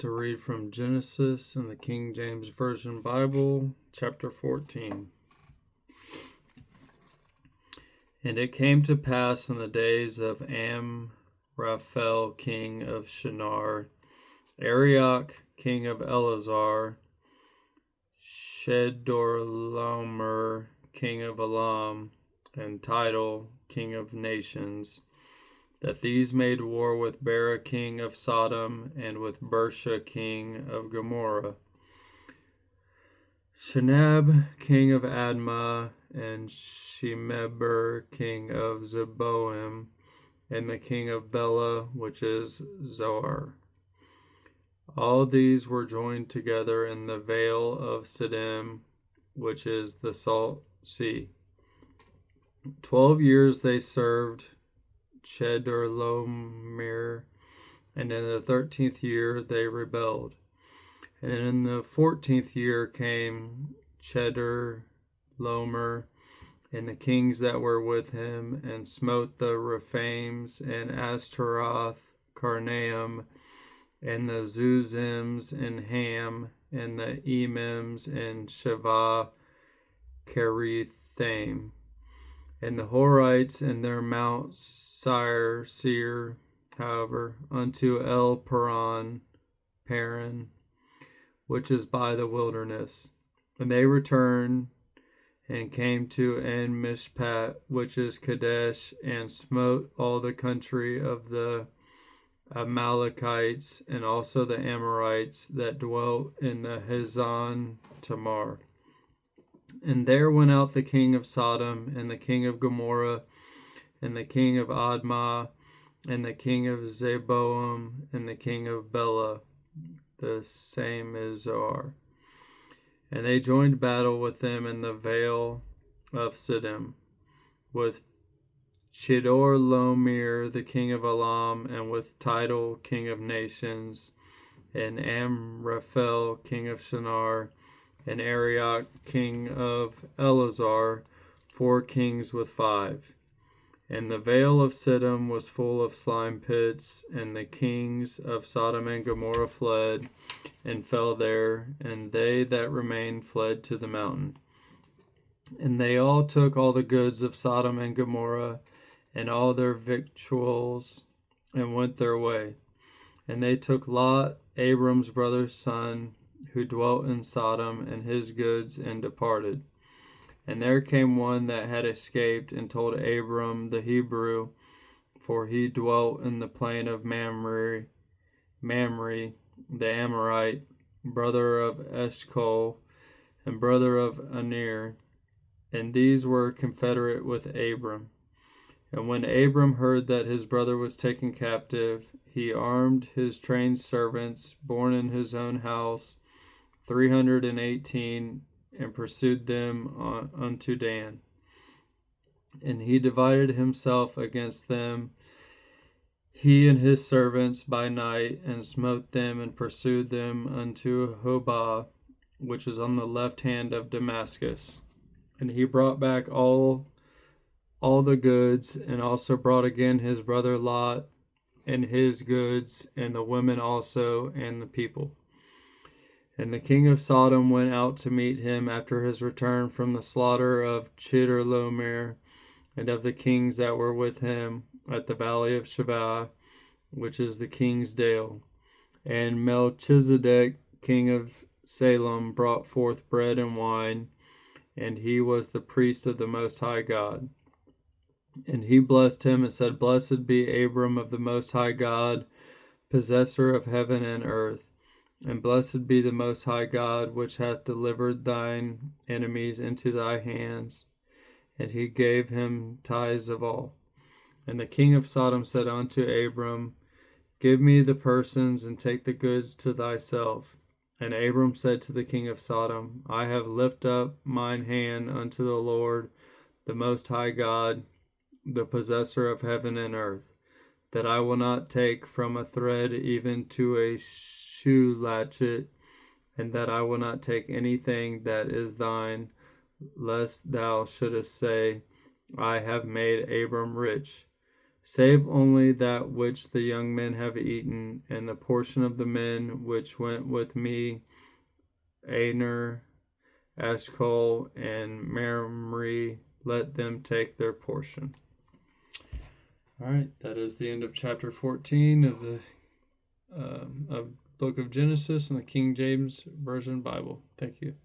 to read from Genesis in the King James Version Bible, chapter 14. And it came to pass in the days of Amraphel, king of Shinar, Arioch, king of Elazar, Chedorlaomer, king of Elam, and Tidal, king of nations, that these made war with Bera, king of Sodom, and with Bersha, king of Gomorrah. Shinab, king of Admah, and Shemeber, king of Zeboim, and the king of Bela, which is Zoar. All these were joined together in the vale of Siddim, which is the Salt Sea. 12 years they served Chedorlaomer, and in the 13th year they rebelled. And in the 14th year came Chedorlaomer and the kings that were with him, and smote the Rephaims and Ashtaroth Karnaim, and the Zuzims and Ham, and the Emims and Shavah Kerithaim, and the Horites and their Mount Seir, however, unto El Paran, which is by the wilderness. And they returned and came to En Mishpat, which is Kadesh, and smote all the country of the Amalekites, and also the Amorites that dwelt in the Hazon Tamar. And there went out the king of Sodom, and the king of Gomorrah, and the king of Admah, and the king of Zeboim, and the king of Bela, the same is Zoar. And they joined battle with them in the vale of Siddim, with Chedorlaomer, the king of Elam, and with Tidal, king of nations, and Amraphel, king of Shinar, and Arioch, king of Elazar, 4 kings with 5. And the vale of Siddim was full of slime pits, and the kings of Sodom and Gomorrah fled, and fell there, and they that remained fled to the mountain. And they all took all the goods of Sodom and Gomorrah, and all their victuals, and went their way. And they took Lot, Abram's brother's son, who dwelt in Sodom, and his goods, and departed. And there came one that had escaped, and told Abram the Hebrew, for he dwelt in the plain of Mamre, the Amorite, brother of Eshcol, and brother of Aner, and these were confederate with Abram. And when Abram heard that his brother was taken captive, he armed his trained servants, born in his own house, 318, and pursued them unto Dan. And he divided himself against them, he and his servants, by night, and smote them, and pursued them unto Hobah, which is on the left hand of Damascus. And he brought back all the goods, and also brought again his brother Lot, and his goods, and the women also, and the people. And the king of Sodom went out to meet him after his return from the slaughter of Chedorlaomer, and of the kings that were with him at the valley of Shavah, which is the king's dale. And Melchizedek, king of Salem, brought forth bread and wine, and he was the priest of the Most High God. And he blessed him and said, Blessed be Abram of the Most High God, possessor of heaven and earth. And blessed be the Most High God, which hath delivered thine enemies into thy hands. And he gave him tithes of all. And the king of Sodom said unto Abram, Give me the persons, and take the goods to thyself. And Abram said to the king of Sodom, I have lifted up mine hand unto the Lord, the Most High God, the possessor of heaven and earth, that I will not take from a thread even to a shoe latchet, and that I will not take anything that is thine, lest thou shouldest say, I have made Abram rich. save only that which the young men have eaten, and the portion of the men which went with me, Aner, Eshcol, and Mamre, let them take their portion. All right, that is the end of chapter 14 of the book of Genesis in the King James Version Bible. Thank you.